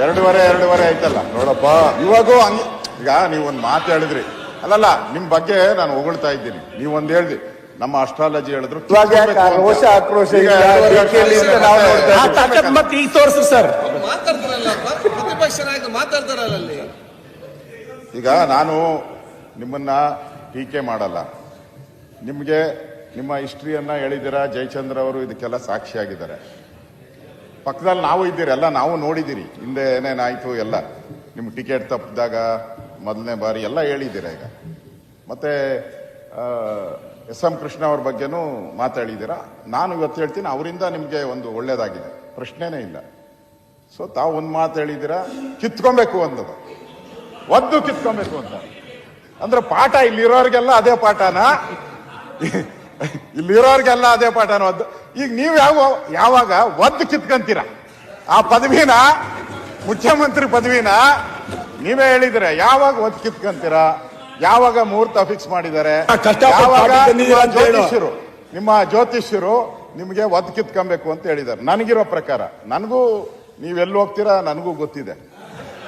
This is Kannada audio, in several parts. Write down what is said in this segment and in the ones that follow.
ಎರಡೂವರೆ ಆಯ್ತಲ್ಲ ನೋಡಪ್ಪ. ಇವಾಗೂ ಹಂಗೆ ಈಗ ನೀವೊಂದು ಮಾತು ಹೇಳಿದ್ರಿ ಅಲ್ಲಲ್ಲ, ನಿಮ್ ಬಗ್ಗೆ ನಾನು ಹೊಗಳ್ತಾ ಇದ್ದೀನಿ. ನೀವೊಂದು ಹೇಳ್ದಿ, ನಮ್ಮ ಅಸ್ಟ್ರಾಲಜಿ ಹೇಳಿದ್ರು ರೋಷ ಆಕ್ರೋಶ ಮತ್ತೆ ಈಗ ತೋರಿಸ್ರಿ ಸರ್. ಮಾತಾಡ್ತಾರಲ್ಲ ಪ್ರತಿಪಕ್ಷ ನಾಯಕರು ಮಾತಾಡ್ತಾರಲ್ಲ ಅಲ್ಲಿ. ಈಗ ನಾನು ನಿಮ್ಮನ್ನ ಟೀಕೆ ಮಾಡಲ್ಲ. ನಿಮಗೆ ನಿಮ್ಮ ಹಿಸ್ಟ್ರಿಯನ್ನ ಹೇಳಿದ್ದೀರಾ. ಜಯಚಂದ್ರ ಅವರು ಇದಕ್ಕೆಲ್ಲ ಸಾಕ್ಷಿಯಾಗಿದ್ದಾರೆ. ಪಕ್ಕದಲ್ಲಿ ನಾವು ಇದ್ದೀರಿ, ಎಲ್ಲ ನಾವು ನೋಡಿದ್ದೀರಿ ಹಿಂದೆ ಏನೇನಾಯ್ತು ಎಲ್ಲ. ನಿಮ್ ಟಿಕೆಟ್ ತಪ್ಪಿದಾಗ ಮೊದಲನೇ ಬಾರಿ ಎಲ್ಲ ಹೇಳಿದ್ದೀರಾ. ಈಗ ಮತ್ತೆ ಎಸ್.ಎಂ. ಕೃಷ್ಣ ಅವ್ರ ಬಗ್ಗೆನೂ ಮಾತಾಡಿದ್ದೀರಾ. ನಾನು ಇವತ್ತು ಹೇಳ್ತೀನಿ, ಅವರಿಂದ ನಿಮಗೆ ಒಂದು ಒಳ್ಳೇದಾಗಿದೆ, ಪ್ರಶ್ನೆನೇ ಇಲ್ಲ. ಸೊ ತಾವು ಒಂದು ಮಾತು ಹೇಳಿದ್ದೀರಾ, ಕಿತ್ಕೊಬೇಕು ಅನ್ನೋದು, ಒದ್ದು ಕಿತ್ಕೊಬೇಕು ಅಂತ. ಅಂದ್ರೆ ಪಾಠ ಇಲ್ಲಿರೋರಿಗೆಲ್ಲ ಅದೇ ಪಾಠನ, ಇಲ್ಲಿರೋರ್ಗೆಲ್ಲ ಅದೇ ಪಾಠನ ಒದ್ದು. ಈಗ ನೀವು ಯಾವಾಗ ಒದ್ದು ಕಿತ್ಕೊಂತೀರ ಆ ಪದವಿನ, ಮುಖ್ಯಮಂತ್ರಿ ಪದವಿನ ನೀವೇ ಹೇಳಿದ್ರೆ, ಯಾವಾಗ ಒದ್ದು ಕಿತ್ಕೊಂತೀರ? ಯಾವಾಗ ಮುಹೂರ್ತ ಫಿಕ್ಸ್ ಮಾಡಿದ್ದಾರೆ? ನಿಮ್ಮ ಜ್ಯೋತಿಷ್ಯರು ನಿಮಗೆ ಒದ್ದು ಕಿತ್ಕೊಬೇಕು ಅಂತ ಹೇಳಿದ್ದಾರೆ. ನನಗಿರೋ ಪ್ರಕಾರ, ನನಗೂ ನೀವೆಲ್ಲಿ ಹೋಗ್ತೀರಾ ನನಗೂ ಗೊತ್ತಿದೆ.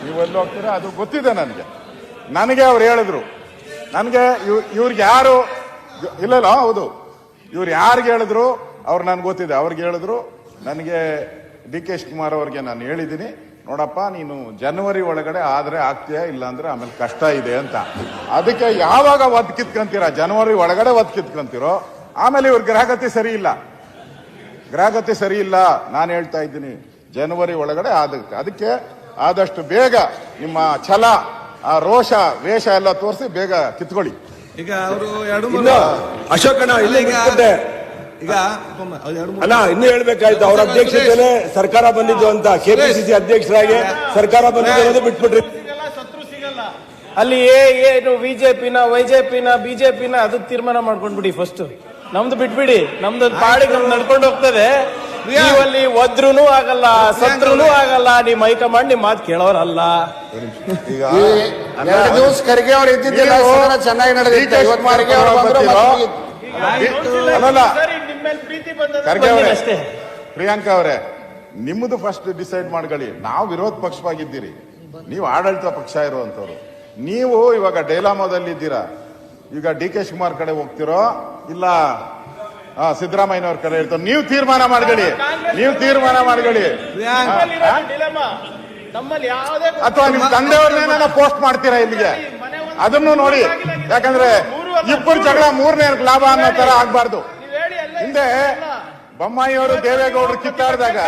ನೀವೆಲ್ಲಿ ಹೋಗ್ತೀರಾ ಅದು ಗೊತ್ತಿದೆ ನನಗೆ ಅವ್ರು ಹೇಳಿದ್ರು. ನನಗೆ ಇವ್ರಿಗೆ ಯಾರು ಇಲ್ಲ, ಹೌದು, ಇವ್ರು ಯಾರಿಗೆ ಹೇಳಿದ್ರು ಅವ್ರು ನನ್ಗೆ ಗೊತ್ತಿದೆ. ಅವ್ರಿಗೆ ಹೇಳಿದ್ರು, ನನಗೆ ಡಿ.ಕೆ. ಶಿವಕುಮಾರ್ ಅವ್ರಿಗೆ ನಾನು ಹೇಳಿದ್ದೀನಿ, ನೋಡಪ್ಪ ನೀನು ಜನವರಿ ಒಳಗಡೆ ಆದ್ರೆ ಆಗ್ತೀಯಾ, ಇಲ್ಲ ಅಂದ್ರೆ ಆಮೇಲೆ ಕಷ್ಟ ಇದೆ ಅಂತ. ಅದಕ್ಕೆ ಯಾವಾಗ ಒದ್ದು ಕಿತ್ಕೊಂತೀರಾ? ಜನವರಿ ಒಳಗಡೆ ಒದ್ದು ಕಿತ್ಕೊಂತೀರೋ. ಆಮೇಲೆ ಇವ್ರ ಗ್ರಹಗತಿ ಸರಿ ಇಲ್ಲ. ನಾನು ಹೇಳ್ತಾ ಇದ್ದೀನಿ, ಜನವರಿ ಒಳಗಡೆ ಅದಕ್ಕೆ ಆದಷ್ಟು ಬೇಗ ನಿಮ್ಮ ಛಲ, ಆ ರೋಷ, ವೇಷ ಎಲ್ಲ ತೋರಿಸಿ ಬೇಗ ಕಿತ್ಕೊಳ್ಳಿ. ಈಗ ಅವರು ಎರಡು ಅಶೋಕಣ್ಣ ಇಲ್ಲ ಈಗ ಅಲ್ಲ, ಇನ್ನು ಹೇಳ್ಬೇಕಾಯ್ತು. ಅವ್ರ ಅಧ್ಯಕ್ಷತೆಯಲ್ಲೇ ಸರ್ಕಾರ ಬಂದಿದ್ದು ಅಂತ, ಕೆಪಿಸಿಸಿ ಅಧ್ಯಕ್ಷರಾಗಿ ಸರ್ಕಾರ ಬಂದಿದ್ದು ಬಿಟ್ಬಿಟ್ರಿ. ಅಲ್ಲಿ ಏನು ಬಿಜೆಪಿನ ಬಿಜೆಪಿನ ಅದು ತೀರ್ಮಾನ ಮಾಡ್ಕೊಂಡ್ಬಿಡಿ. ಫಸ್ಟ್ ನಮ್ದು ಬಿಟ್ಬಿಡಿ, ನಮ್ದು ಪಾಡಿಗೆ ನಮ್ದು ನಡ್ಕೊಂಡು ಹೋಗ್ತದೆ. ನೀವಲ್ಲಿ ಒದ್ರೂ ಆಗಲ್ಲ, ಸತ್ರೂ ಆಗಲ್ಲ. ನಿಮ್ ಹೈಕಮಾಂಡ್ ನಿಮ್ ಮಾತು ಕೇಳೋರಲ್ಲ. ಈಗ 2 ದಿವಸ ಖರ್ಗೆ ಅವ್ರು ಇದ್ದಿದ್ದಿಲ್ಲ, ಚೆನ್ನಾಗಿ ನಡೆದಿತ್ತು. ಪ್ರಿಯಾಂಕಾ ಅವರೇ, ನಿಮ್ಮದು ಫಸ್ಟ್ ಡಿಸೈಡ್ ಮಾಡ್ಕೊಳ್ಳಿ. ನಾವು ವಿರೋಧ ಪಕ್ಷವಾಗಿದ್ದೀರಿ, ನೀವು ಆಡಳಿತ ಪಕ್ಷ ಇರುವಂತವ್ರು. ನೀವು ಇವಾಗ ಡೈಲಾಮೋದಲ್ಲಿ ಇದ್ದೀರಾ. ಈಗ ಡಿ.ಕೆ. ಶಿವಕುಮಾರ್ ಕಡೆ ಹೋಗ್ತಿರೋ ಇಲ್ಲ ಸಿದ್ದರಾಮಯ್ಯನವ್ರ ಕಡೆ ಇರ್ತಾರ? ನೀವು ತೀರ್ಮಾನ ಮಾಡ್ಕೊಳ್ಳಿ. ಅಥವಾ ನಿಮ್ ತಂದೆಯವ್ರನ್ನೇನ ಪೋಸ್ಟ್ ಮಾಡ್ತೀರಾ ಇಲ್ಲಿಗೆ, ಅದನ್ನು ನೋಡಿ. ಯಾಕಂದ್ರೆ ಇಬ್ಬರು ಜಗಳ ಮೂರನೇ ಲಾಭ ಅನ್ನೋ ತರ ಆಗ್ಬಾರ್ದು. ಹಿಂದೆ ಬೊಮ್ಮಾಯಿಯವರು ದೇವೇಗೌಡರು ಕಿತ್ತಾಡಿದಾಗ